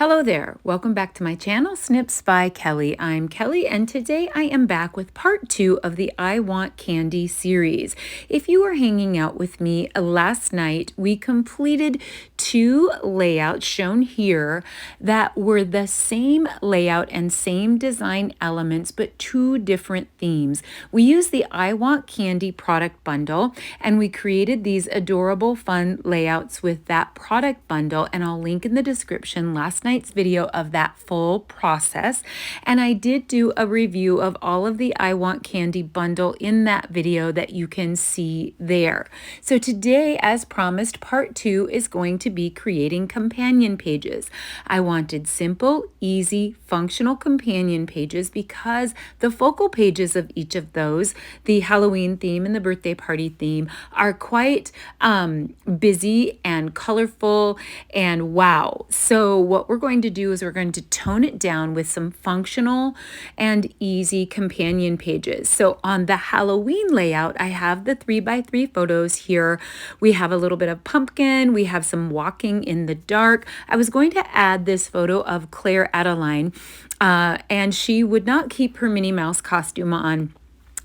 Hello there, welcome back to my channel, Snips by Kelly. I'm Kelly and today I am back with part 2 of the I Want Candy series. If you were hanging out with me last night, we completed 2 layouts shown here that were the same layout and same design elements but 2 different themes. We used the I Want Candy product bundle and we created these adorable fun layouts with that product bundle, and I'll link in the description last night's video of that full process. And I did do a review of all of the I Want Candy bundle in that video that you can see there. So today, as promised, part 2 is going to be creating companion pages. I wanted simple, easy, functional companion pages because the focal pages of each of those, the Halloween theme and the birthday party theme, are quite busy and colorful and wow. So what we're going to do is we're going to tone it down with some functional and easy companion pages. So on the Halloween layout, I have the 3x3 photos here. We have a little bit of pumpkin. We have some walking in the dark. I was going to add this photo of Claire Adeline, and she would not keep her Minnie Mouse costume on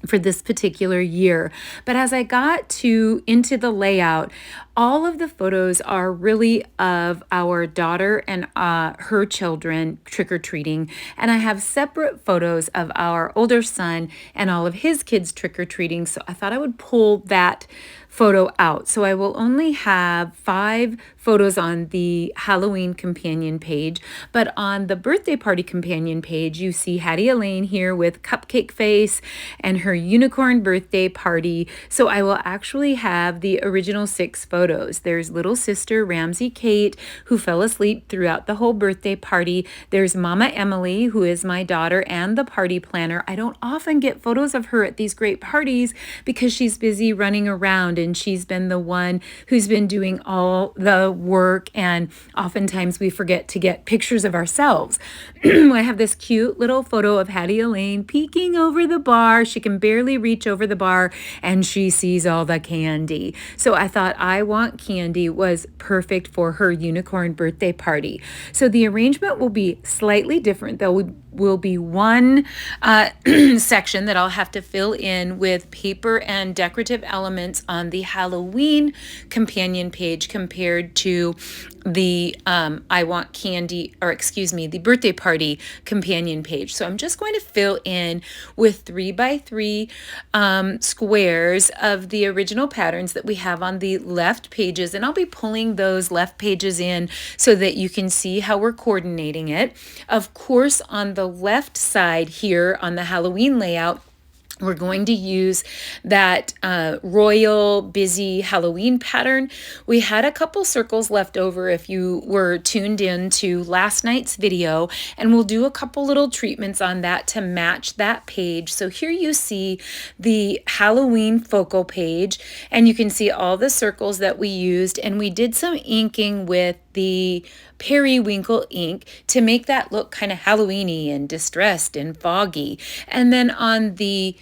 for this particular year. But as I got into the layout, all of the photos are really of our daughter and her children trick-or-treating. And I have separate photos of our older son and all of his kids trick-or-treating. So I thought I would pull that photo out. So I will only have 5 photos on the Halloween companion page, but on the birthday party companion page, you see Hattie Elaine here with cupcake face and her unicorn birthday party. So I will actually have the original 6 photos. There's little sister Ramsey Kate, who fell asleep throughout the whole birthday party. There's Mama Emily, who is my daughter and the party planner. I don't often get photos of her at these great parties because she's busy running around and she's been the one who's been doing all the work, and oftentimes we forget to get pictures of ourselves. I have this cute little photo of Hattie Elaine peeking over the bar. She can barely reach over the bar and she sees all the candy. So I thought I Want Candy was perfect for her unicorn birthday party. So the arrangement will be slightly different. There will be one section that I'll have to fill in with paper and decorative elements on the Halloween companion page compared to the I Want Candy, or excuse me, the birthday party companion page. So I'm just going to fill in with 3x3 squares of the original patterns that we have on the left pages, and I'll be pulling those left pages in so that you can see how we're coordinating it. Of course, on the left side here on the Halloween layout, we're going to use that royal busy Halloween pattern. We had a couple circles left over if you were tuned in to last night's video, and we'll do a couple little treatments on that to match that page. So here you see the Halloween focal page, and you can see all the circles that we used, and we did some inking with the periwinkle ink to make that look kind of Halloweeny and distressed and foggy. And then on the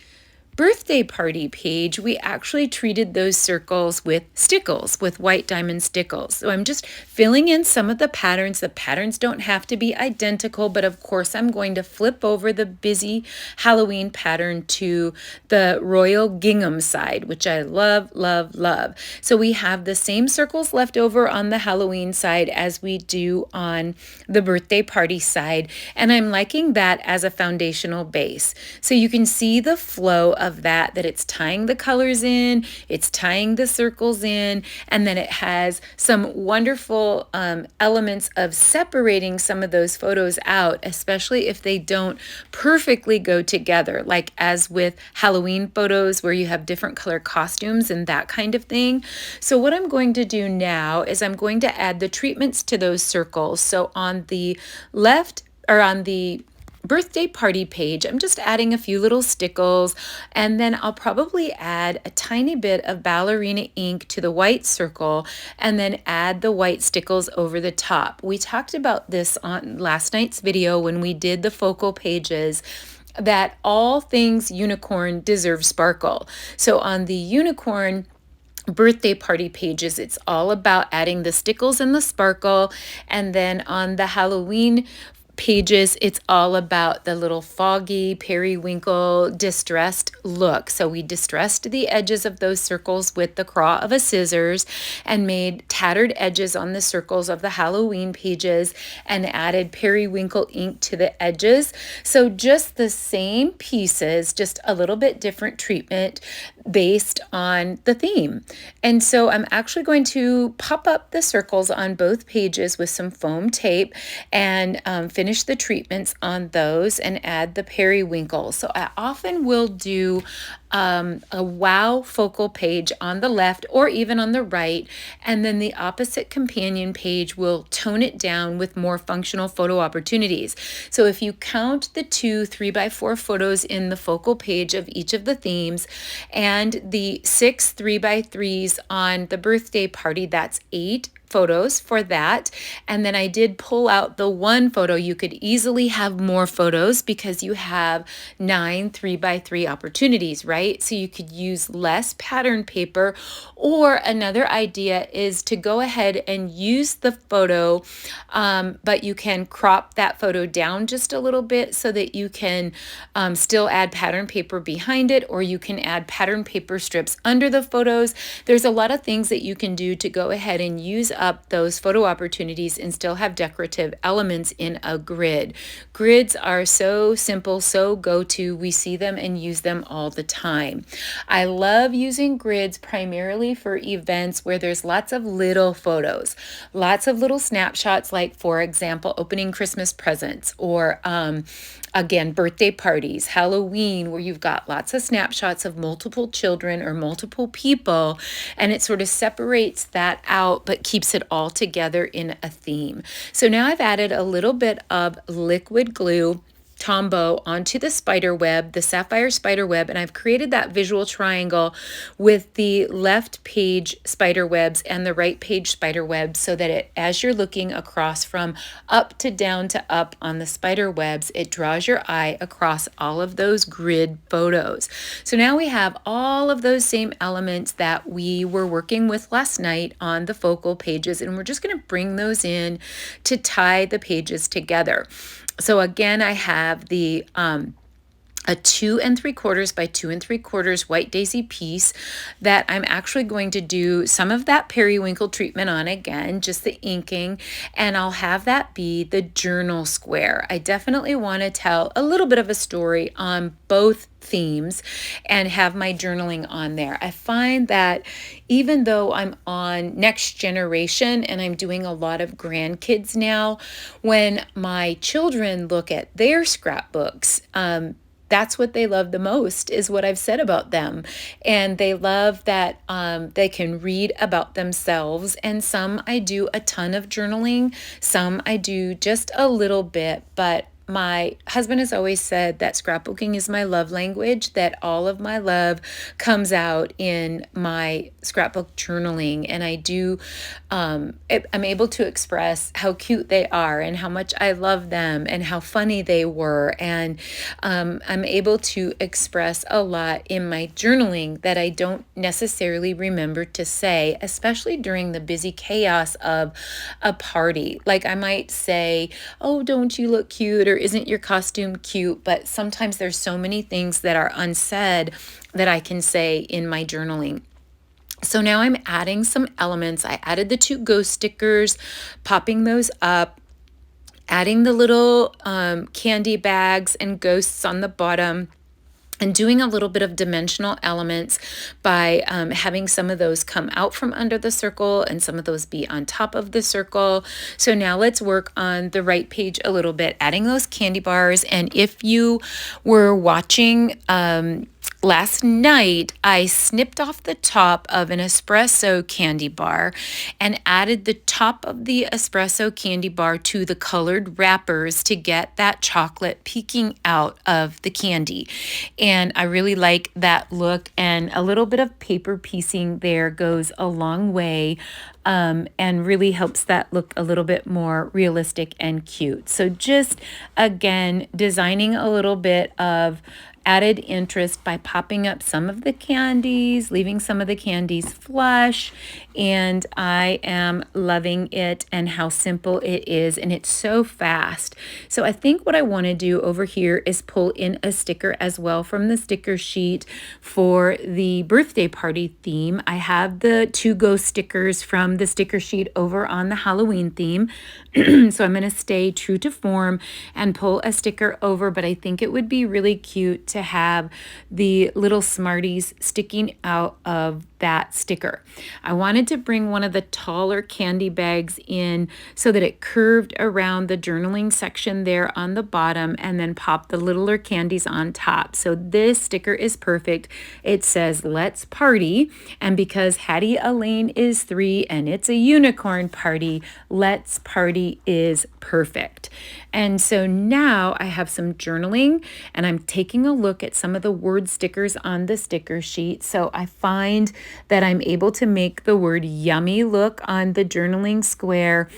birthday party page, we actually treated those circles with Stickles, with white diamond Stickles. So I'm just filling in some of the patterns. The patterns don't have to be identical, but of course I'm going to flip over the busy Halloween pattern to the royal gingham side, which I love, love, love. So we have the same circles left over on the Halloween side as we do on the birthday party side, and I'm liking that as a foundational base. So you can see the flow of that it's tying the colors in, it's tying the circles in, and then it has some wonderful elements of separating some of those photos out, especially if they don't perfectly go together, like as with Halloween photos where you have different color costumes and that kind of thing. So what I'm going to do now is I'm going to add the treatments to those circles. So on the left, or on the birthday party page, I'm just adding a few little stickles, and then I'll probably add a tiny bit of ballerina ink to the white circle and then add the white stickles over the top. We talked about this on last night's video when we did the focal pages, that all things unicorn deserve sparkle. So on the unicorn, birthday party pages, it's all about adding the stickles and the sparkle. And then on the Halloween pages, it's all about the little foggy periwinkle distressed look. So we distressed the edges of those circles with the claw of a scissors and made tattered edges on the circles of the Halloween pages and added periwinkle ink to the edges. So just the same pieces, just a little bit different treatment based on the theme. And so I'm actually going to pop up the circles on both pages with some foam tape and finish the treatments on those and add the periwinkle. So I often will do a wow focal page on the left or even on the right, and then the opposite companion page will tone it down with more functional photo opportunities. So if you count the 2 3x4 photos in the focal page of each of the themes and the 6 3x3s on the birthday party, that's 8 photos for that. And then I did pull out the one photo. You could easily have more photos because you have 9 3x3 opportunities, right? So you could use less pattern paper, or another idea is to go ahead and use the photo, but you can crop that photo down just a little bit so that you can still add pattern paper behind it, or you can add pattern paper strips under the photos. There's a lot of things that you can do to go ahead and use up those photo opportunities and still have decorative elements in a grid. Grids are so simple, so go-to. We see them and use them all the time. I love using grids primarily for events where there's lots of little photos, lots of little snapshots, like for example, opening Christmas presents, or again, birthday parties, Halloween, where you've got lots of snapshots of multiple children or multiple people, and it sort of separates that out but keeps it all together in a theme. So now I've added a little bit of liquid glue Tombow onto the spider web, the sapphire spider web, and I've created that visual triangle with the left page spider webs and the right page spider webs, so that it, as you're looking across from up to down to up on the spider webs, it draws your eye across all of those grid photos. So now we have all of those same elements that we were working with last night on the focal pages, and we're just going to bring those in to tie the pages together. So again, I have the a 2 3/4 by 2 3/4 white daisy piece that I'm actually going to do some of that periwinkle treatment on again, just the inking, and I'll have that be the journal square. I definitely want to tell a little bit of a story on both themes and have my journaling on there. I find that even though I'm on next generation and I'm doing a lot of grandkids now, when my children look at their scrapbooks, that's what they love the most, is what I've said about them. And they love that they can read about themselves. And some I do a ton of journaling, some I do just a little bit, but my husband has always said that scrapbooking is my love language, that all of my love comes out in my scrapbook journaling. And I do, I'm able to express how cute they are and how much I love them and how funny they were. And I'm able to express a lot in my journaling that I don't necessarily remember to say, especially during the busy chaos of a party. Like I might say, oh, don't you look cute? Or isn't your costume cute? But sometimes there's so many things that are unsaid that I can say in my journaling. So now I'm adding some elements. I added the 2 ghost stickers, popping those up, adding the little candy bags and ghosts on the bottom, and doing a little bit of dimensional elements by having some of those come out from under the circle and some of those be on top of the circle. So now let's work on the right page a little bit, adding those candy bars. And if you were watching last night, I snipped off the top of an espresso candy bar and added the top of the espresso candy bar to the colored wrappers to get that chocolate peeking out of the candy. And I really like that look, and a little bit of paper piecing there goes a long way. And really helps that look a little bit more realistic and cute. So just, again, designing a little bit of added interest by popping up some of the candies, leaving some of the candies flush, and I am loving it and how simple it is, and it's so fast. So I think what I want to do over here is pull in a sticker as well from the sticker sheet for the birthday party theme. I have the to-go stickers from the sticker sheet over on the Halloween theme. So I'm going to stay true to form and pull a sticker over, but I think it would be really cute to have the little Smarties sticking out of that sticker. I wanted to bring one of the taller candy bags in so that it curved around the journaling section there on the bottom and then pop the littler candies on top. So this sticker is perfect. It says, "Let's party." And because Hattie Elaine is 3 and it's a unicorn party, "Let's party" is perfect. And so now I have some journaling and I'm taking a look at some of the word stickers on the sticker sheet. So I find that I'm able to make the word yummy look on the journaling square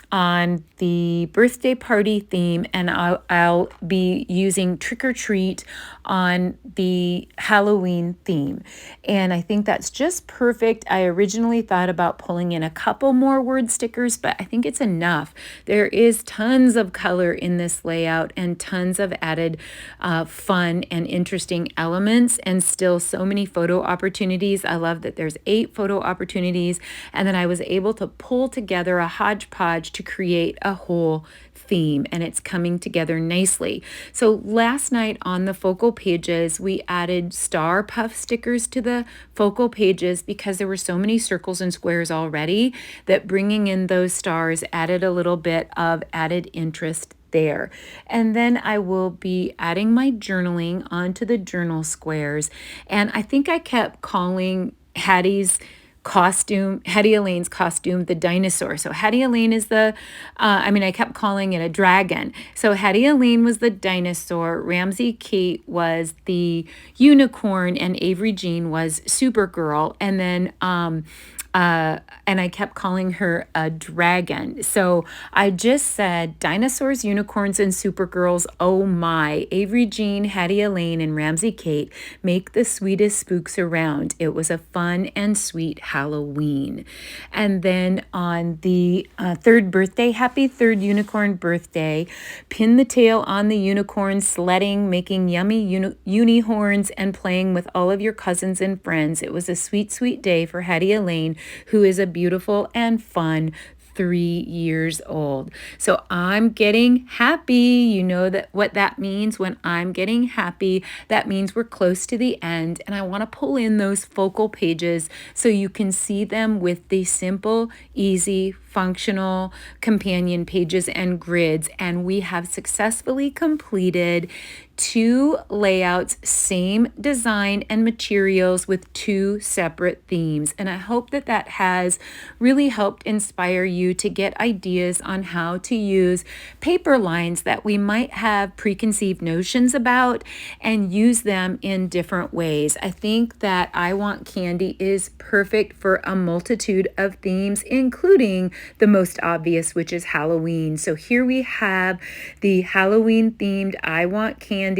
on the birthday party theme, and I'll be using trick or treat on the Halloween theme. And I think that's just perfect. I originally thought about pulling in a couple more word stickers, but I think it's enough. There is tons of color in this layout and tons of added fun and interesting elements, and still so many photo opportunities. I love that there's 8 photo opportunities, and then I was able to pull together a hodgepodge to create a whole theme, and it's coming together nicely. So last night on the focal pages, we added star puff stickers to the focal pages because there were so many circles and squares already that bringing in those stars added a little bit of added interest there. And then I will be adding my journaling onto the journal squares, and I think I kept calling Hattie Elaine's costume, the dinosaur. So Hattie Elaine is I kept calling it a dragon. So Hattie Elaine was the dinosaur, Ramsey Kate was the unicorn, and Avery Jean was Supergirl. And then and I kept calling her a dragon. So I just said dinosaurs, unicorns, and supergirls. Oh my. Avery Jean, Hattie Elaine, and Ramsey Kate make the sweetest spooks around. It was a fun and sweet Halloween. And then on the 3rd birthday, happy 3rd unicorn birthday, pin the tail on the unicorn, sledding, making yummy uni-horns, and playing with all of your cousins and friends. It was a sweet, sweet day for Hattie Elaine, who is a beautiful and fun 3 years old. So I'm getting happy. You know that what that means. When I'm getting happy, that means we're close to the end, and I want to pull in those focal pages so you can see them with the simple, easy, functional companion pages and grids. And we have successfully completed 2 layouts, same design and materials with 2 separate themes. And I hope that that has really helped inspire you to get ideas on how to use paper lines that we might have preconceived notions about and use them in different ways. I think that I Want Candy is perfect for a multitude of themes, including the most obvious, which is Halloween. So here we have the Halloween themed I Want Candy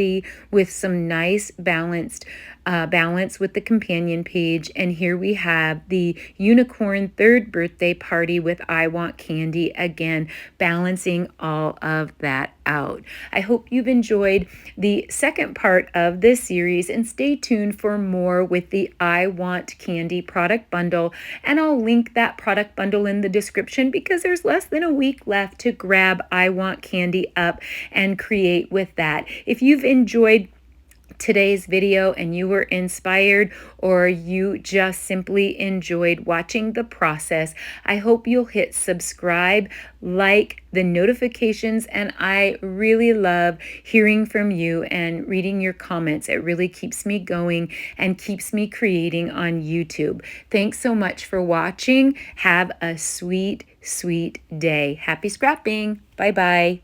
with some nice balance with the companion page. And here we have the unicorn 3rd birthday party with I Want Candy, again balancing all of that out. I hope you've enjoyed the second part of this series, and stay tuned for more with the I Want Candy product bundle, and I'll link that product bundle in the description because there's less than a week left to grab I Want Candy up and create with that. If you've enjoyed today's video and you were inspired, or you just simply enjoyed watching the process, I hope you'll hit subscribe, like the notifications, and I really love hearing from you and reading your comments. It really keeps me going and keeps me creating on YouTube. Thanks so much for watching. Have a sweet, sweet day. Happy scrapping. Bye-bye.